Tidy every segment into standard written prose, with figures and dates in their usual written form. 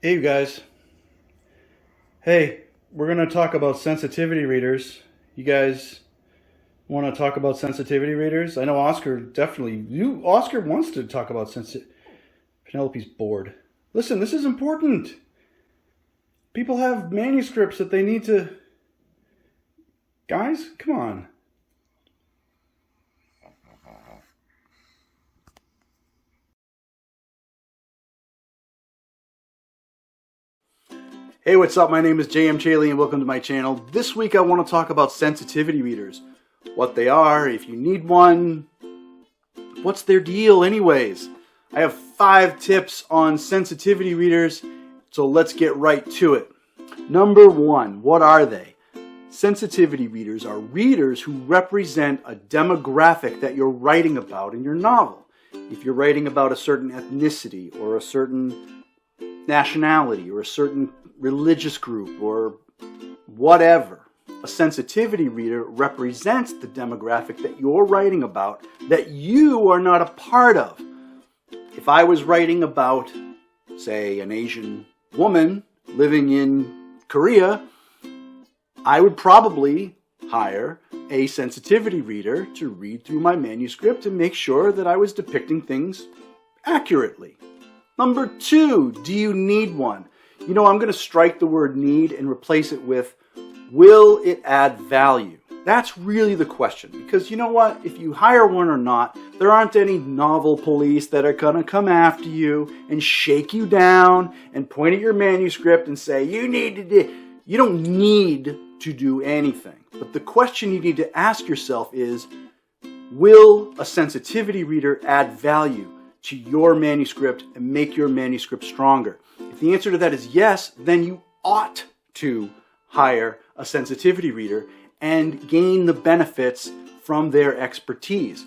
Hey, you guys. Hey, we're going to talk about sensitivity readers. You guys want to talk about sensitivity readers? I know Oscar definitely. Oscar wants to talk about sensitivity. Penelope's bored. Listen, this is important. People have manuscripts that they need to. Guys, come on. Hey, what's up? My name is JM Chaley and welcome to my channel. This week I want to talk about sensitivity readers. What they are, if you need one, what's their deal anyways? I have 5 tips on sensitivity readers, so let's get right to it. Number 1, what are they? Sensitivity readers are readers who represent a demographic that you're writing about in your novel. If you're writing about a certain ethnicity or a certain nationality or a certain religious group or whatever, a sensitivity reader represents the demographic that you're writing about that you are not a part of. If I was writing about, say, an Asian woman living in Korea, I would probably hire a sensitivity reader to read through my manuscript and make sure that I was depicting things accurately. Number 2, do you need one? You know, I'm going to strike the word need and replace it with, will it add value? That's really the question, because you know what? If you hire one or not, there aren't any novel police that are going to come after you and shake you down and point at your manuscript and say, you don't need to do anything. But the question you need to ask yourself is, will a sensitivity reader add value to your manuscript and make your manuscript stronger? If the answer to that is yes, then you ought to hire a sensitivity reader and gain the benefits from their expertise.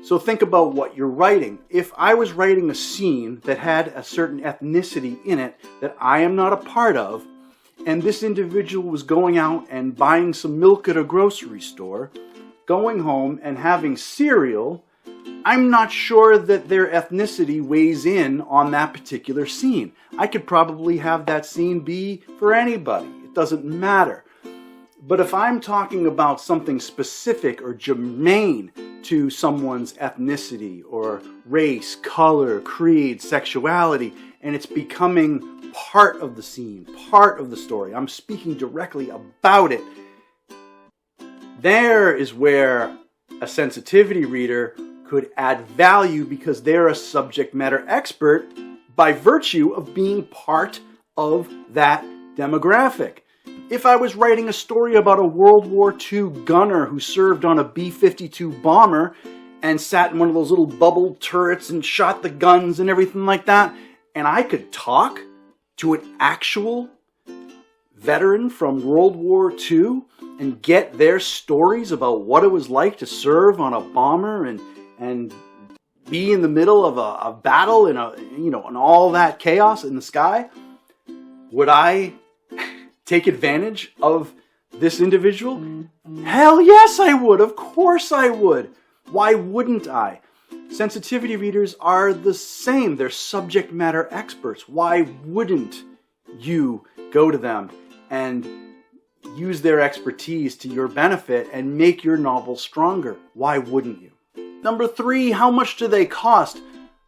So think about what you're writing. If I was writing a scene that had a certain ethnicity in it that I am not a part of, and this individual was going out and buying some milk at a grocery store, going home and having cereal, I'm not sure that their ethnicity weighs in on that particular scene. I could probably have that scene be for anybody. It doesn't matter. But if I'm talking about something specific or germane to someone's ethnicity or race, color, creed, sexuality, and it's becoming part of the scene, part of the story, I'm speaking directly about it, there is where a sensitivity reader could add value because they're a subject matter expert by virtue of being part of that demographic. If I was writing a story about a World War II gunner who served on a B-52 bomber and sat in one of those little bubble turrets and shot the guns and everything like that, and I could talk to an actual veteran from World War II and get their stories about what it was like to serve on a bomber and be in the middle of a battle and all that chaos in the sky, would I take advantage of this individual? Hell yes, I would. Of course I would. Why wouldn't I? Sensitivity readers are the same. They're subject matter experts. Why wouldn't you go to them and use their expertise to your benefit and make your novel stronger? Why wouldn't you? Number 3, how much do they cost?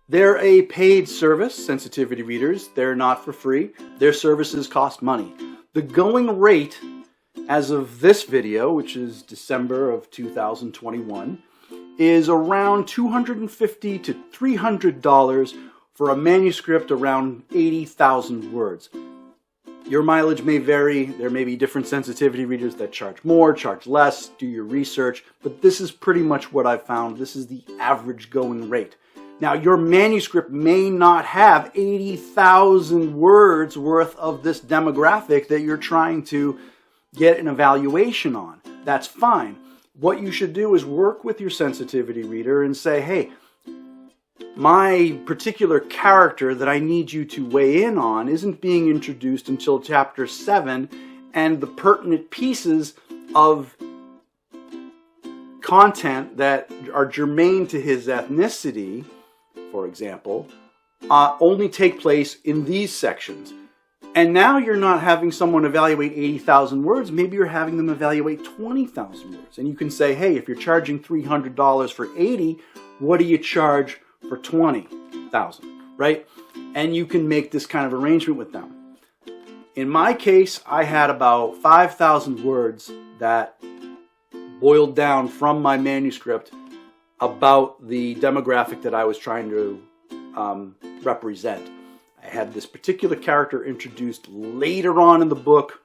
They're a paid service, sensitivity readers. They're not for free. Their services cost money. The going rate as of this video, which is December of 2021, is around $250 to $300 for a manuscript around 80,000 words. Your mileage may vary. There may be different sensitivity readers that charge more, charge less, do your research, but this is pretty much what I've found. This is the average going rate. Now, your manuscript may not have 80,000 words worth of this demographic that you're trying to get an evaluation on. That's fine. What you should do is work with your sensitivity reader and say, hey, my particular character that I need you to weigh in on isn't being introduced until chapter 7, and the pertinent pieces of content that are germane to his ethnicity, for example, only take place in these sections. And now you're not having someone evaluate 80,000 words, maybe you're having them evaluate 20,000 words. And you can say, hey, if you're charging $300 for 80, what do you charge for 20,000, right? And you can make this kind of arrangement with them. In my case, I had about 5,000 words that boiled down from my manuscript about the demographic that I was trying to represent. I had this particular character introduced later on in the book,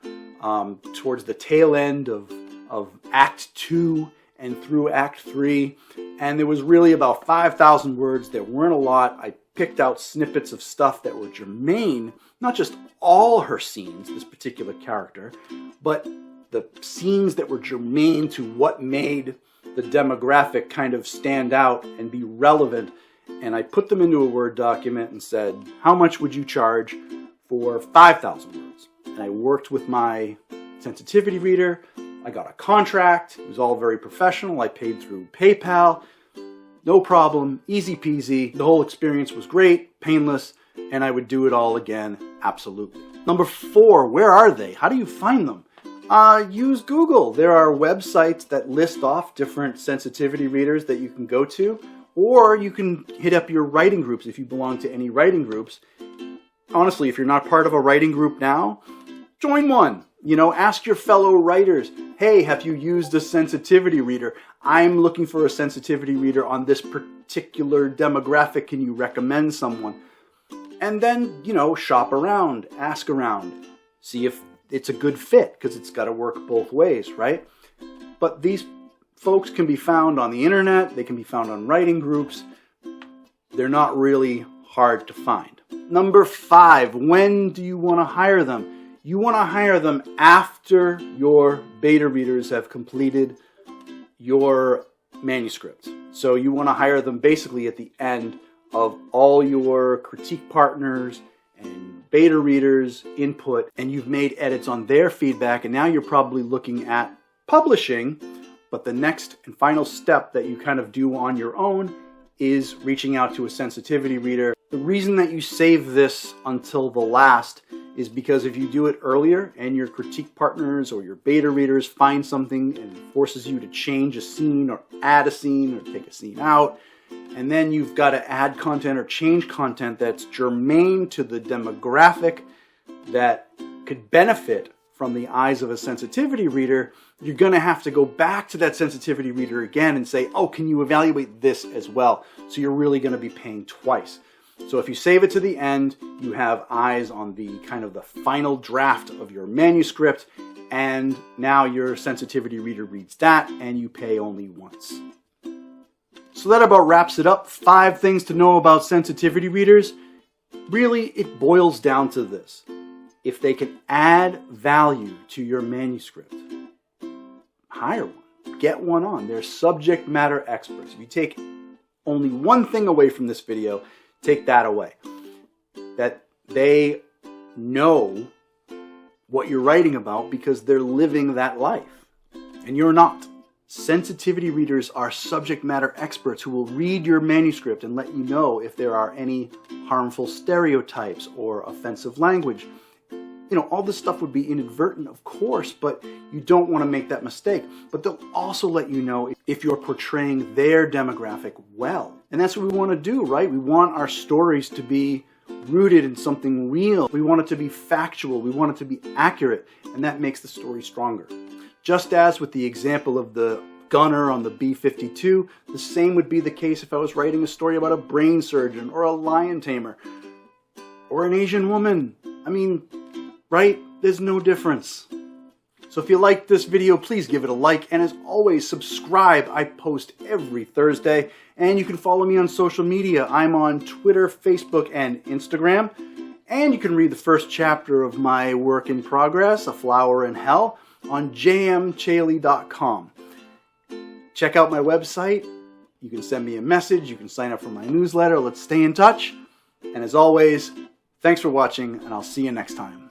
towards the tail end of Act 2 and through Act 3. And there was really about 5,000 words. There weren't a lot. I picked out snippets of stuff that were germane, not just all her scenes, this particular character, but the scenes that were germane to what made the demographic kind of stand out and be relevant. And I put them into a Word document and said, how much would you charge for 5,000 words? And I worked with my sensitivity reader. I got a contract. It was all very professional. I paid through PayPal. No problem. Easy peasy. The whole experience was great, painless, and I would do it all again. Absolutely. Number 4, where are they? How do you find them? Use Google. There are websites that list off different sensitivity readers that you can go to. Or you can hit up your writing groups if you belong to any writing groups. Honestly, if you're not part of a writing group now, join one. Ask your fellow writers, hey, have you used a sensitivity reader? I'm looking for a sensitivity reader on this particular demographic. Can you recommend someone? And then, shop around, ask around, see if it's a good fit, because it's got to work both ways, right? But these folks can be found on the internet. They can be found on writing groups. They're not really hard to find. Number 5, when do you want to hire them? You want to hire them after your beta readers have completed your manuscript. So you want to hire them basically at the end of all your critique partners and beta readers' input, and you've made edits on their feedback, and now you're probably looking at publishing. But the next and final step that you kind of do on your own is reaching out to a sensitivity reader. The reason that you save this until the last is because if you do it earlier and your critique partners or your beta readers find something and it forces you to change a scene or add a scene or take a scene out, and then you've got to add content or change content that's germane to the demographic that could benefit from the eyes of a sensitivity reader, you're going to have to go back to that sensitivity reader again and say, oh, can you evaluate this as well? So you're really going to be paying twice. So if you save it to the end, you have eyes on the kind of the final draft of your manuscript, and now your sensitivity reader reads that and you pay only once. So that about wraps it up. 5 things to know about sensitivity readers. Really, it boils down to this. If they can add value to your manuscript, hire one. Get one on. They're subject matter experts. If you take only one thing away from this video, take that away. That they know what you're writing about because they're living that life. And you're not. Sensitivity readers are subject matter experts who will read your manuscript and let you know if there are any harmful stereotypes or offensive language. All this stuff would be inadvertent, of course, but you don't want to make that mistake. But they'll also let you know if you're portraying their demographic well. And that's what we want to do, right? We want our stories to be rooted in something real. We want it to be factual. We want it to be accurate. And that makes the story stronger. Just as with the example of the gunner on the B-52, the same would be the case if I was writing a story about a brain surgeon or a lion tamer or an Asian woman. Right? There's no difference. So if you liked this video, please give it a like. And as always, subscribe. I post every Thursday. And you can follow me on social media. I'm on Twitter, Facebook, and Instagram. And you can read the first chapter of my work in progress, A Flower in Hell, on jmchaley.com. Check out my website. You can send me a message. You can sign up for my newsletter. Let's stay in touch. And as always, thanks for watching, and I'll see you next time.